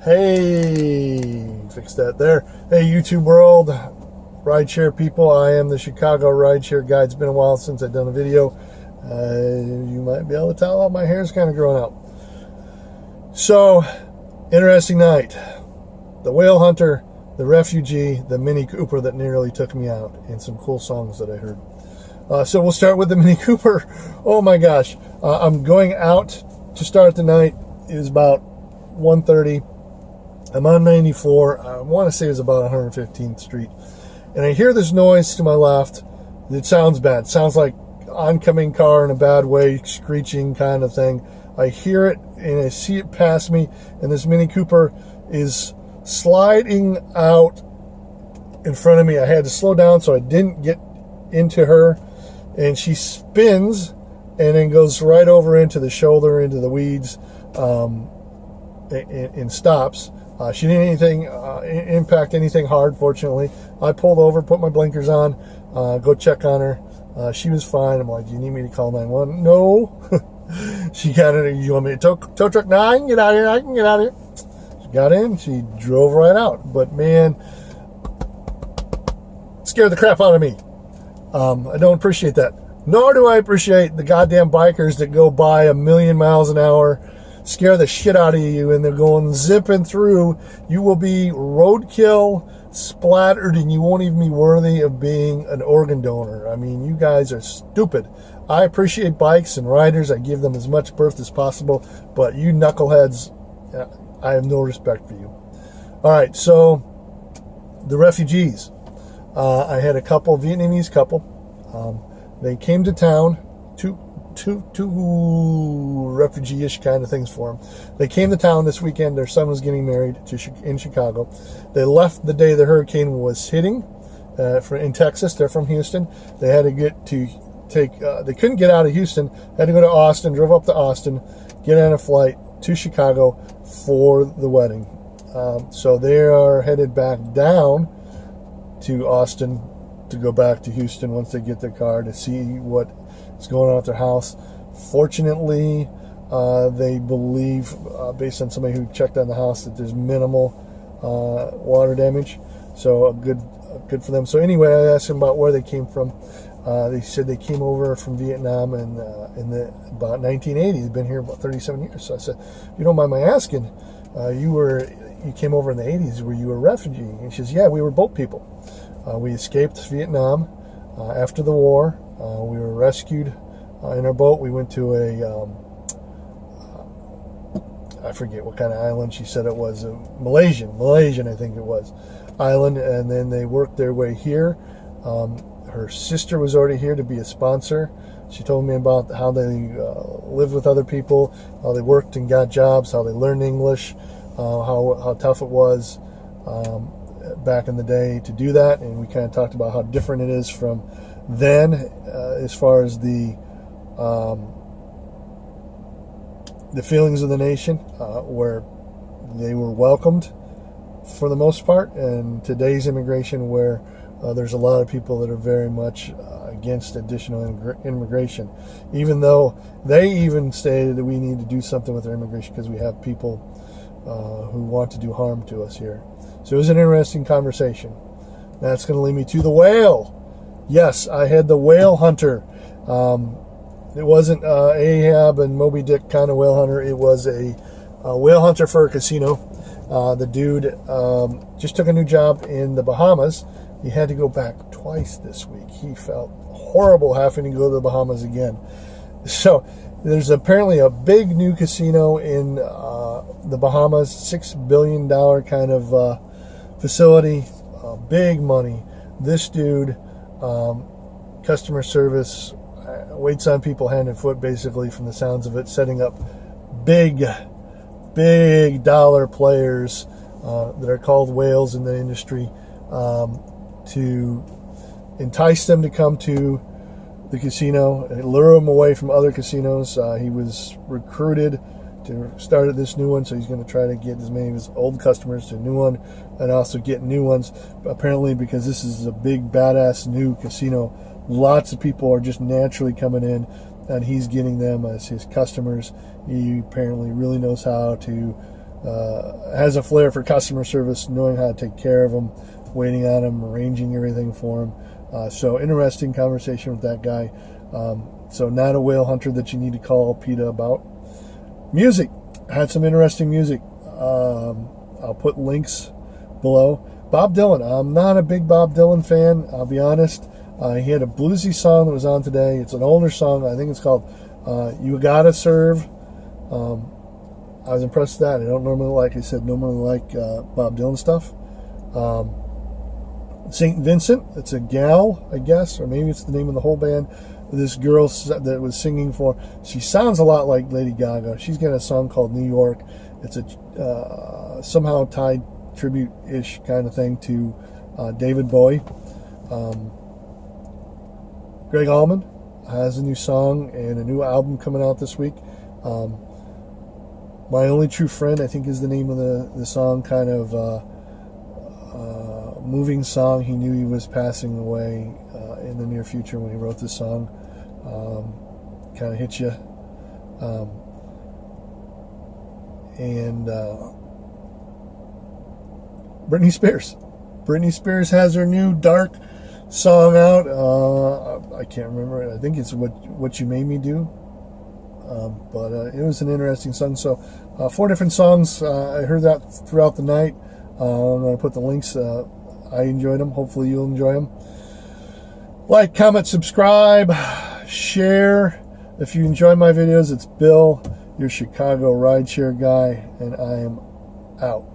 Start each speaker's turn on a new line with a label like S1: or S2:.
S1: Hey, fix that there. Hey, YouTube world, rideshare people. I am the Chicago rideshare guy. It's been a while since I've done a video. You might be able to tell my hair's kind of growing out. So, interesting night. The Whale Hunter, the Refugee, the Mini Cooper that nearly took me out, and some cool songs that I heard. So we'll start with the Mini Cooper. Oh my gosh. I'm going out to start the night. It was about 1:30. I'm on 94. I want to say it was about 115th Street. And I hear this noise to my left. It sounds bad. It sounds like oncoming car in a bad way, screeching kind of thing. I hear it and I see it pass me, and this Mini Cooper is sliding out in front of me. I had to slow down so I didn't get into her, and she spins and then goes right over into the shoulder, into the weeds, and stops. She didn't impact anything hard, fortunately. I pulled over, put my blinkers on, go check on her. She was fine. I'm like, do you need me to call 911? No. She got in. You want me to tow truck? No, I can get out of here. I can get out of here. She got in. She drove right out. But man, scared the crap out of me. I don't appreciate that. Nor do I appreciate the goddamn bikers that go by 1,000,000 miles an hour, scare the shit out of you, and they're going zipping through. You will be roadkill, splattered, and you won't even be worthy of being an organ donor. I mean, you guys are stupid. I appreciate bikes and riders. I give them as much berth as possible, but you knuckleheads, I have no respect for you. All right, so the refugees. I had a Vietnamese couple. They came to town, two refugee-ish kind of things for them. They came to town this weekend. Their son was getting married in Chicago. They left the day the hurricane was hitting in Texas. They're from Houston. They had to they couldn't get out of Houston. Had to go to Austin, drove up to Austin, get on a flight to Chicago for the wedding. So they are headed back down to Austin to go back to Houston once they get their car to see what is going on at their house. Fortunately, they believe, based on somebody who checked on the house, that there's minimal water damage. So good for them. So anyway, I asked them about where they came from. They said they came over from Vietnam in about 1980. They've been here about 37 years. So I said, if you don't mind my asking, you came over in the 80s. Were you a refugee? And she says, yeah, we were boat people. We escaped Vietnam after the war. We were rescued in our boat. We went to I forget what kind of island she said it was, Malaysian I think it was, island, and then they worked their way here. Her sister was already here to be a sponsor. She told me about how they lived with other people, how they worked and got jobs, how they learned English, how tough it was back in the day to do that, and we kind of talked about how different it is from then as far as the feelings of the nation, where they were welcomed for the most part, and today's immigration where there's a lot of people that are very much against additional immigration, even though they even stated that we need to do something with our immigration because we have people who want to do harm to us here. So it was an interesting conversation. That's going to lead me to the whale. Yes, I had the Whale Hunter. It wasn't Ahab and Moby Dick kind of whale hunter. It was a whale hunter for a casino. The dude just took a new job in the Bahamas. He had to go back twice this week. He felt horrible having to go to the Bahamas again. So there's apparently a big new casino in the Bahamas, $6 billion kind of facility, big money. This dude, customer service, waits on people hand and foot, basically, from the sounds of it, setting up big dollar players that are called whales in the industry, to entice them to come to the casino and lure them away from other casinos. He was recruited to start at this new one, so he's going to try to get as many of his old customers to a new one and also get new ones. Apparently, because this is a big badass new casino, lots of people are just naturally coming in, and he's getting them as his customers. He apparently really knows how to has a flair for customer service, knowing how to take care of them, waiting on them, arranging everything for them. So interesting conversation with that guy. So not a whale hunter that you need to call PETA about. Music. Had some interesting music. I'll put links below. Bob Dylan. I'm not a big Bob Dylan fan, I'll be honest. He had a bluesy song that was on today. It's an older song. I think it's called You Gotta Serve. I was impressed with that. I don't normally like Bob Dylan stuff. St. Vincent. It's a gal, I guess, or maybe it's the name of the whole band. This girl that was singing for, she sounds a lot like Lady Gaga. She's got a song called New York. It's a somehow tied tribute-ish kind of thing to David Bowie. Greg Allman has a new song and a new album coming out this week. My Only True Friend, I think, is the name of the song. Kind of moving song. He knew he was passing away in the near future when he wrote this song. Kind of hits you. And Britney Spears. Britney Spears has her new dark song out. I can't remember it. I think it's What You Made Me Do. But it was an interesting song. So 4 different songs. I heard that throughout the night. I'm going to put the links. I enjoyed them. Hopefully you'll enjoy them. Like, comment, subscribe, share. If you enjoy my videos, it's Bill, your Chicago rideshare guy, and I am out.